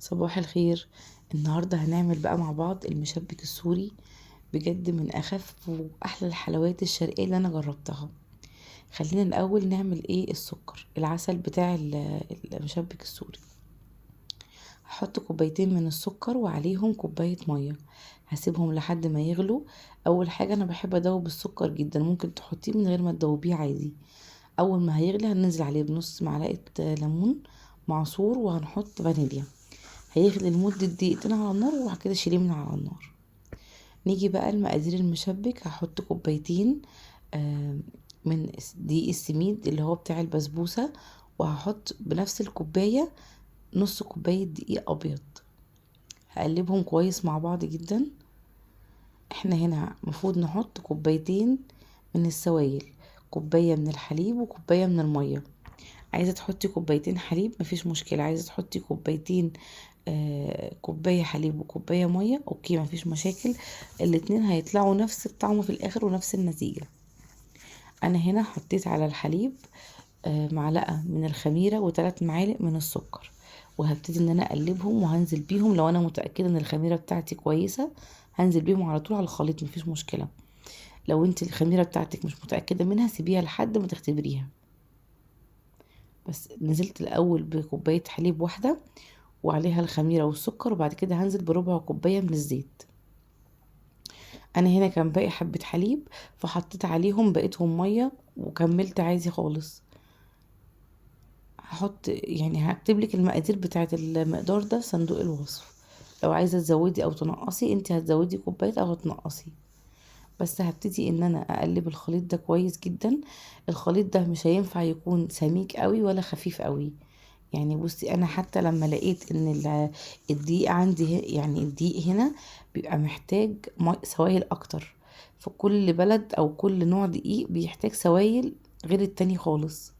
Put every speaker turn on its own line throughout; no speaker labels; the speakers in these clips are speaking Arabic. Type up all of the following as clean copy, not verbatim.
صباح الخير. النهاردة هنعمل بقى مع بعض المشبك السوري. بجد من أخف وأحلى الحلويات الشرقية اللي أنا جربتها. خلينا الأول نعمل السكر العسل بتاع المشبك السوري. هحط كوبايتين من السكر وعليهم كوباية مية. هسيبهم لحد ما يغلوا. أول حاجة أنا بحب أدوب السكر جدا، ممكن تحطيه من غير ما تدوبيه عادي. أول ما هيغلي هننزل عليه بنص معلقة ليمون معصور، وهنحط فانيليا. هيغلي لمدة دقيقتين على النار وبعد كده شيليه من على النار. نيجي بقى لمقادير المشبك. هحط كوبايتين آه، من دقيق السميد اللي هو بتاع البسبوسة، وهحط بنفس الكوباية نص كوباية دقيق أبيض. هقلبهم كويس مع بعض جدا. احنا هنا مفروض نحط كوبايتين من السوائل، كوباية من الحليب وكوباية من المية. عايزة تحطي كوبايتين حليب مفيش مشكلة، عايزة تحطي كوبايتين كوباية حليب وكوباية مية اوكي مفيش مشاكل. الاتنين هيطلعوا نفس الطعم في الاخر ونفس النتيجة. انا هنا حطيت على الحليب معلقة من الخميرة وثلاث معالق من السكر، وهبتدي ان انا اقلبهم وهنزل بيهم. لو انا متأكدة ان الخميرة بتاعتي كويسة هنزل بيهم على طول على الخليط مفيش مشكلة. لو انت الخميرة بتاعتك مش متأكدة منها سيبيها لحد ما تختبريها. بس نزلت الاول بكوباية حليب واحدة وعليها الخميرة والسكر، وبعد كده هنزل بربع كوباية من الزيت. انا هنا كان باقي حبة حليب فحطيت عليهم بقيتهم مية وكملت عادي خالص. هكتب لك المقادير بتاعة المقدار ده في صندوق الوصف. لو عايزة تزودي او تنقصي انت هتزودي كوباية او هتنقصي. بس هبتدي ان انا اقلب الخليط ده كويس جدا. الخليط ده مش هينفع يكون سميك قوي ولا خفيف قوي. يعني بصي انا حتى لما لقيت ان الدقيق عندي الدقيق هنا بيبقى محتاج سوائل اكتر. فكل بلد او كل نوع دقيق بيحتاج سوائل غير التاني خالص.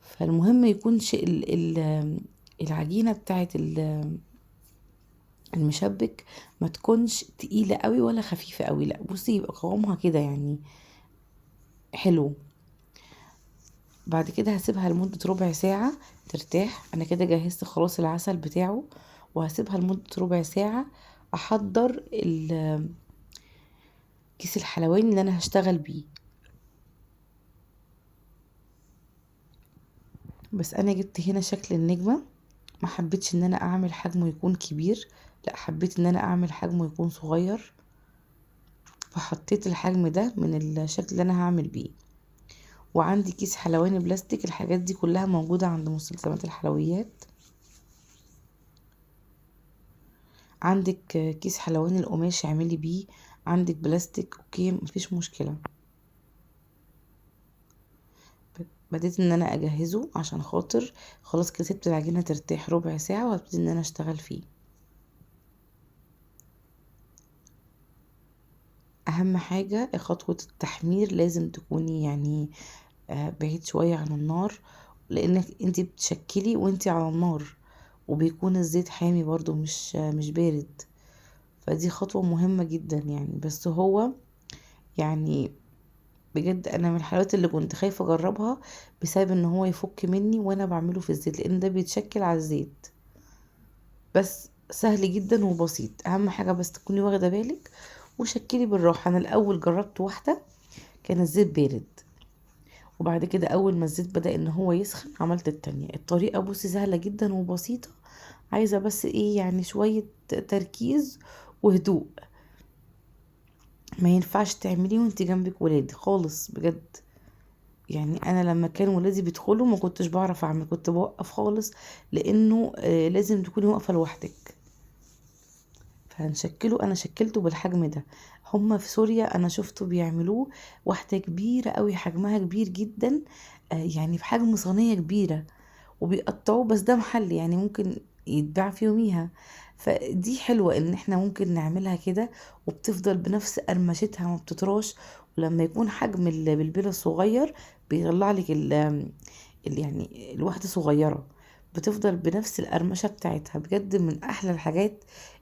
فالمهم يكون العجينة بتاعت المشبك ما تكونش تقيلة قوي ولا خفيفة قوي، لا بصي يبقى قوامها كده حلو. بعد كده هسيبها لمدة ربع ساعة ترتاح. انا كده جهزت خلاص العسل بتاعه، وهسيبها لمدة ربع ساعة احضر كيس الحلواني اللي انا هشتغل بيه. بس انا جبت هنا شكل النجمة، ما حبيتش ان انا اعمل حجمه يكون كبير، لا حبيت ان انا اعمل حجمه يكون صغير. فحطيت الحجم ده من الشكل اللي انا هعمل بيه. وعندي كيس حلواني بلاستيك، الحاجات دي كلها موجودة عند مستلزمات الحلويات. عندك كيس حلواني القماش اعملي بيه، عندك بلاستيك اوكي مفيش مشكلة. بديت ان انا اجهزه عشان خاطر خلاص كده سبت العجينة ترتاح ربع ساعة وهبتدي ان انا اشتغل فيه. اهم حاجة خطوة التحمير لازم تكوني بعيد شوية عن النار، لانك انتي بتشكلي وانتي على النار، وبيكون الزيت حامي برضو مش بارد. فدي خطوة مهمة جدا بس هو يعني بجد انا من الحلويات اللي كنت خايفة اجربها بسبب ان هو يفك مني وانا بعمله في الزيت، لان ده بيتشكل على الزيت. بس سهل جدا وبسيط، اهم حاجة بس تكوني واخدة بالك وشكلي بالراحة. انا الاول جربت واحدة كان الزيت بارد، وبعد كده اول ما الزيت بدأ ان هو يسخن عملت التانية. الطريقة بصي سهلة جدا وبسيطة، عايزة بس شوية تركيز وهدوء. ما ينفعش تعمليه وانت جنبك ولاد خالص بجد. انا لما كان ولادي بيدخلوا ما كنتش بعرف اعمل، كنت بوقف خالص، لانه لازم تكوني واقفة لوحدك. فهنشكله، انا شكلته بالحجم ده. هما في سوريا انا شفته بيعملوه واحدة كبيرة قوي حجمها كبير جدا، بحجم صينية كبيرة، وبيقطعوه. بس ده محل ممكن يتباع في يوميها. فدي حلوة ان احنا ممكن نعملها كده، وبتفضل بنفس قرمشتها ما بتطراش. ولما يكون حجم البلبلة صغير بيطلع لك الواحدة صغيرة، بتفضل بنفس القرمشة بتاعتها. بجد من احلى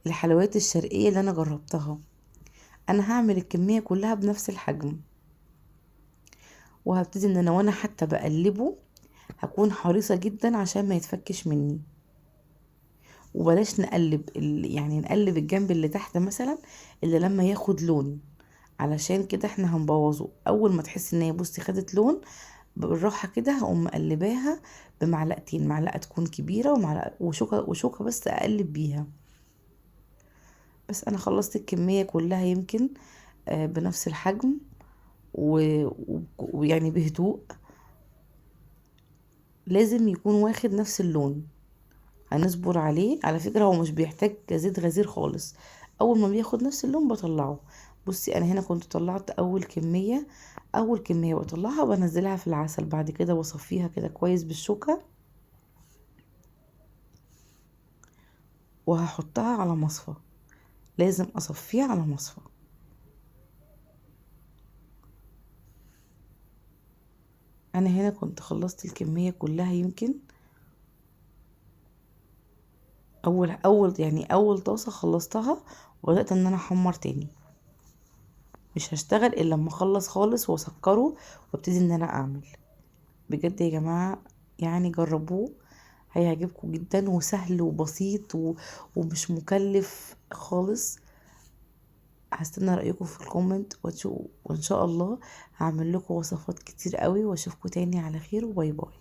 الحلويات الشرقية اللي انا جربتها. انا هعمل الكمية كلها بنفس الحجم، وهبتدي ان انا وانا حتى بقلبه هكون حريصة جدا عشان ما يتفكش مني. وبلاش نقلب يعني نقلب الجنب اللي تحت مثلا اللي لما ياخد لون، علشان كده احنا هنبوظه. اول ما تحس ان هي بصي خدت لون بالراحه كده هقوم مقلباها بمعلقتين، معلقه تكون كبيره ومعلقه وشوكه بس اقلب بيها. بس انا خلصت الكميه كلها يمكن بنفس الحجم ويعني بهدوء، لازم يكون واخد نفس اللون. هنصبر عليه، على فكرة هو مش بيحتاج زيت غزير خالص، اول ما بياخد نفس اللون بطلعه. بصي انا هنا كنت طلعت اول كمية بطلعها بنزلها في العسل، بعد كده بصفيها كده كويس بالشوكة وهحطها على مصفى، لازم اصفيها على مصفى. انا هنا كنت خلصت الكمية كلها يمكن، اول طاسة خلصتها وبدأت ان انا احمر تاني. مش هشتغل الا لما اخلص خالص واسكره وابتدي ان انا اعمل. بجد يا جماعة يعني جربوه، هيعجبكم جدا وسهل وبسيط ومش مكلف خالص. هستنى رأيكم في الكومنت وان شاء الله هعمل لكم وصفات كتير قوي، واشوفكم تاني على خير وباي باي.